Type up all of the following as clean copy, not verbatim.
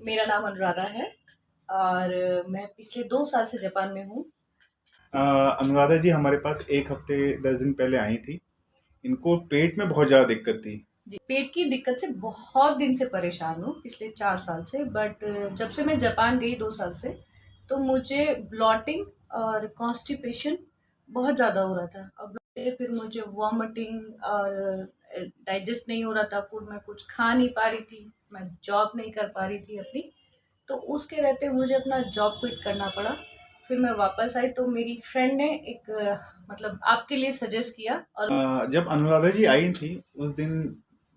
मेरा नाम अनुराधा है और मैं पिछले 2 साल से जापान में हूँ। अनुराधा जी हमारे पास 1 हफ्ते 10 दिन पहले आई थी। इनको पेट में बहुत ज़्यादा दिक्कत थी। जी, पेट की दिक्कत से बहुत दिन से परेशान हूँ, पिछले 4 साल से। बट जब से मैं जापान गई 2 साल से, तो मुझे ब्लॉटिंग और कॉन्स्टिपेशन बहुत ज़्यादा हो रहा था। और फिर मुझे वॉमिटिंग और डाइजेस्ट नहीं हो रहा था फूड, मैं कुछ खा नहीं पा रही थी, मैं जॉब नहीं कर पा रही थी अपनी। तो उसके रहते मुझे अपना जॉब क्विट करना पड़ा। फिर मैं वापस आई तो मेरी फ्रेंड ने एक मतलब आपके लिए सजेस्ट किया और जब अनुराधा जी आई थी उस दिन,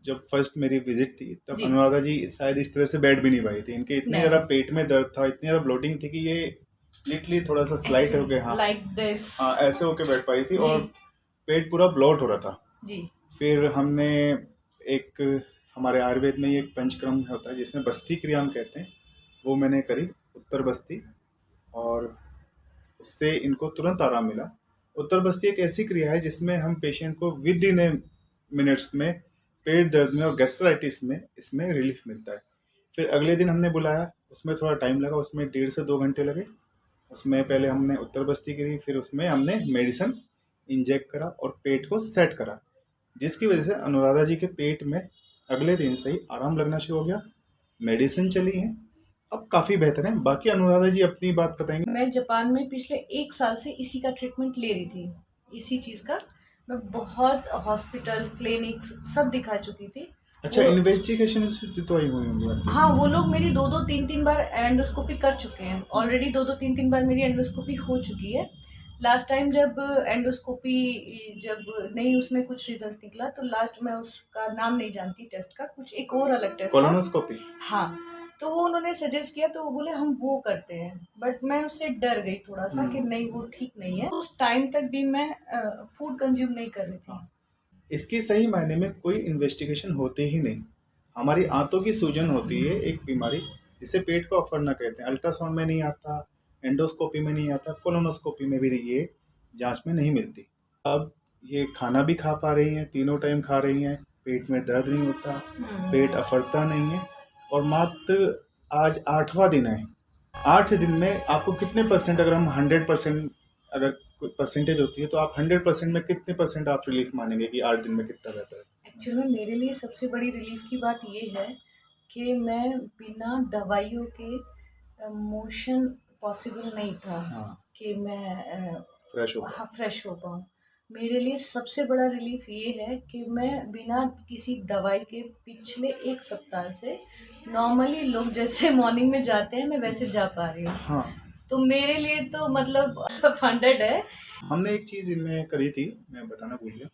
जब फर्स्ट मेरी विजिट थी, तब जी, अनुराधा जी शायद इस तरह से बैठ भी नहीं पाई थी। इनके इतने ज़्यादा नहीं, पेट में दर्द था, इतनी ज़्यादा ब्लोटिंग थी कि ये लिटरली थोड़ा सा स्लाइट ऐसे हो गया। हाँ, लाइक दिस। हाँ, ऐसे होके बैठ पाई थी जी, और पेट पूरा ब्लॉट हो रहा था। जी, फिर हमने एक, हमारे आयुर्वेद में ही एक पंचकर्म होता है जिसमें बस्ती क्रिया हम कहते हैं, वो मैंने करी, उत्तर बस्ती, और उससे इनको तुरंत आराम मिला। उत्तर बस्ती एक ऐसी क्रिया है जिसमें हम पेशेंट को विद इन ए मिनट्स में पेट दर्द में और गैस्ट्राइटिस में इसमें रिलीफ मिलता है। फिर अगले दिन हमने बुलाया, उसमें थोड़ा टाइम लगा, उसमें 1.5 से 2 घंटे लगे। उसमें पहले हमने उत्तर बस्ती करी, फिर उसमें हमने मेडिसिन इंजेक्ट करा और पेट को सेट करा, जिसकी वजह से अनुराधा जी के पेट में अगले दिन से ही आराम लगना शुरू हो गया। मेडिसिन चली है, अब काफ़ी बेहतर है। बाकी अनुराधा जी अपनी बात बताएंगे। मैं जापान में पिछले 1 साल से इसी का ट्रीटमेंट ले रही थी, इसी चीज़ का। मैं बहुत हॉस्पिटल, क्लिनिक्स सब दिखा चुकी थी। अच्छा, वो इन्वेस्टिगेशन तो आई हुई होंगी आपकी। हाँ, वो लोग मेरी 2-2 3-3 बार एंडोस्कोपी कर चुके हैं। ऑलरेडी 2-2 3-3 बार मेरी एंडोस्कोपी हो चुकी है। लास्ट टाइम जब एंडोस्कोपी जब नहीं उसमें कुछ रिज़ल्ट निकला, तो लास्ट मैं उसका नाम नहीं जानती टेस्ट का, कुछ एक और अलग टेस्ट था। कोलोनोस्कोपी। हाँ, तो वो उन्होंने सजेस्ट किया तो वो बोले हम वो करते हैं। बट मैं उससे डर गई थोड़ा-सा कि नहीं वो ठीक नहीं है। उस टाइम तक भी मैं फूड कंज़्यूम नहीं कर रही थी। इसकी सही मायने में कोई इन्वेस्टिगेशन होती ही नहीं। हमारी आंतों की सूजन होती है एक बीमारी, जिसे पेट को अफरना कहते हैं। अल्ट्रासाउंड में नहीं आता, एंडोस्कोपी में नहीं आता, कोलोनोस्कोपी में भी ये जांच में नहीं मिलती। अब ये खाना भी खा पा रही हैं, तीनों टाइम खा रही हैं, पेट में दर्द नहीं होता, पेट अफरता नहीं है। और मात्र आज 8वां दिन है। 8 दिन में आपको कितने परसेंट, अगर हम 100% अगर परसेंटेज होती है, तो आप 100% में कितने परसेंट आप रिलीफ मानेंगे कि 8 दिन में कितना बेहतर है? एक्चुअल में मेरे लिए सबसे बड़ी रिलीफ की बात ये है कि मैं बिना दवाइयों के मोशन पॉसिबल नहीं था हाँ, कि मैं फ्रेश हो हाँ फ्रेश हो पाऊँ। मेरे लिए सबसे बड़ा रिलीफ ये है कि मैं बिना किसी दवाई के पिछले 1 सप्ताह से नॉर्मली लोग जैसे मॉर्निंग में जाते हैं मैं वैसे जा पा रही हूँ। हाँ, तो मेरे लिए तो मतलब 100 है। हमने एक चीज़ इनमें करी थी, मैं बताना भूल गया।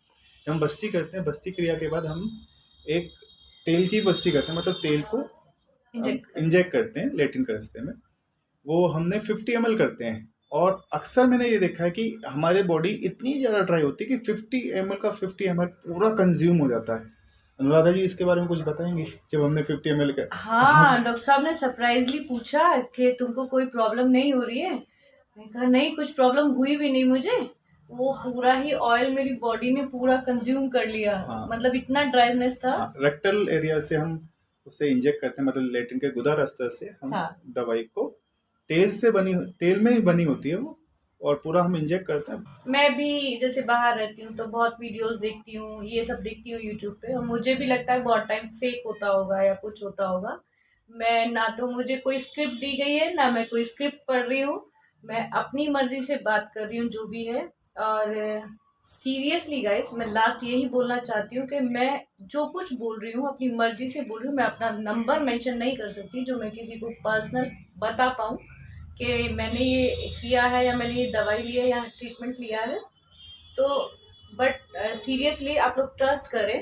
जब हम बस्ती करते हैं, बस्ती क्रिया के बाद हम एक तेल की बस्ती करते हैं, मतलब तेल को इंजेक्ट कर इंजेक्ट करते हैं लेटिन के रास्ते में। वो हमने 50 ml करते हैं। और अक्सर मैंने ये देखा है कि हमारे बॉडी इतनी ज़्यादा ड्राई होती है कि 50 ml का 50 ml पूरा कंज्यूम हो जाता है। अनुराधा जी इसके बारे में कुछ बताएंगे, जब हमने 50 ml का। हाँ, डॉक्टर साहब ने सरप्राइज़ली पूछा कि तुमको कोई प्रॉब्लम नहीं हो रही है? मैंने कहा नहीं कुछ प्रॉब्लम हुई भी नहीं मुझे। वो पूरा ही ऑयल मेरी बॉडी ने पूरा कंज़्यूम कर लिया। हाँ, मतलब इतना ड्राइनेस था। हाँ, रेक्टल एरिया से हम उसे इंजेक्ट करते हैं, मतलब लेटिन के गुदा रास्ते से हम हाँ, दवाई को, तेल में ही बनी होती है वो, और पूरा हम इंजेक्ट करते हैं। मैं भी जैसे बाहर रहती हूँ तो बहुत वीडियोज़ देखती हूँ, ये सब देखती हूँ यूट्यूब पे और मुझे भी लगता है बहुत टाइम फेक होता होगा या कुछ होता होगा। मैं ना तो मुझे कोई स्क्रिप्ट दी गई है, ना मैं कोई स्क्रिप्ट पढ़ रही हूँ। मैं अपनी मर्ज़ी से बात कर रही हूँ जो भी है। और सीरियसली गाइस मैं लास्ट यही बोलना चाहती हूँ कि मैं जो कुछ बोल रही हूँ अपनी मर्ज़ी से बोल रही हूँ। मैं अपना नंबर मेंशन नहीं कर सकती जो मैं किसी को पर्सनल बता पाऊँ कि मैंने ये किया है या मैंने ये दवाई ली है या ट्रीटमेंट लिया है। तो बट सीरियसली आप लोग ट्रस्ट करें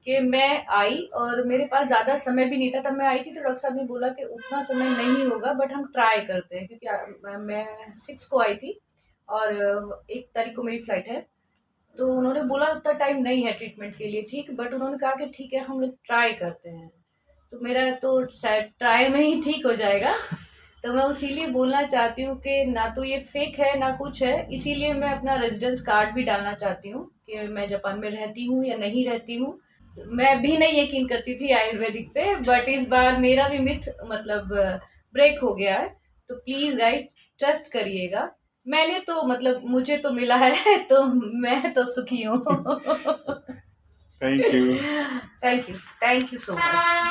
कि मैं आई और मेरे पास ज़्यादा समय भी नहीं था। तब मैं आई थी तो डॉक्टर साहब ने बोला कि उतना समय नहीं होगा बट हम ट्राई करते हैं क्योंकि मैं 6 को आई थी और 1 तारीख को मेरी फ़्लाइट है। तो उन्होंने बोला उतना टाइम नहीं है ट्रीटमेंट के लिए, ठीक, बट उन्होंने कहा कि ठीक है हम लोग ट्राई करते हैं। तो मेरा तो शायद ट्राई में ही ठीक हो जाएगा। तो मैं इसीलिए बोलना चाहती हूँ कि ना तो ये फेक है ना कुछ है, इसीलिए मैं अपना रेजिडेंस कार्ड भी डालना चाहती हूँ कि मैं जापान में रहती हूँ या नहीं रहती हूँ। मैं भी नहीं यकीन करती थी आयुर्वेदिक पे, बट इस बार मेरा भी मिथ मतलब ब्रेक हो गया है। तो प्लीज गाइस ट्रस्ट करिएगा। मैंने तो मतलब मुझे तो मिला है तो मैं तो सुखी हूँ। Thank you. Thank you so much.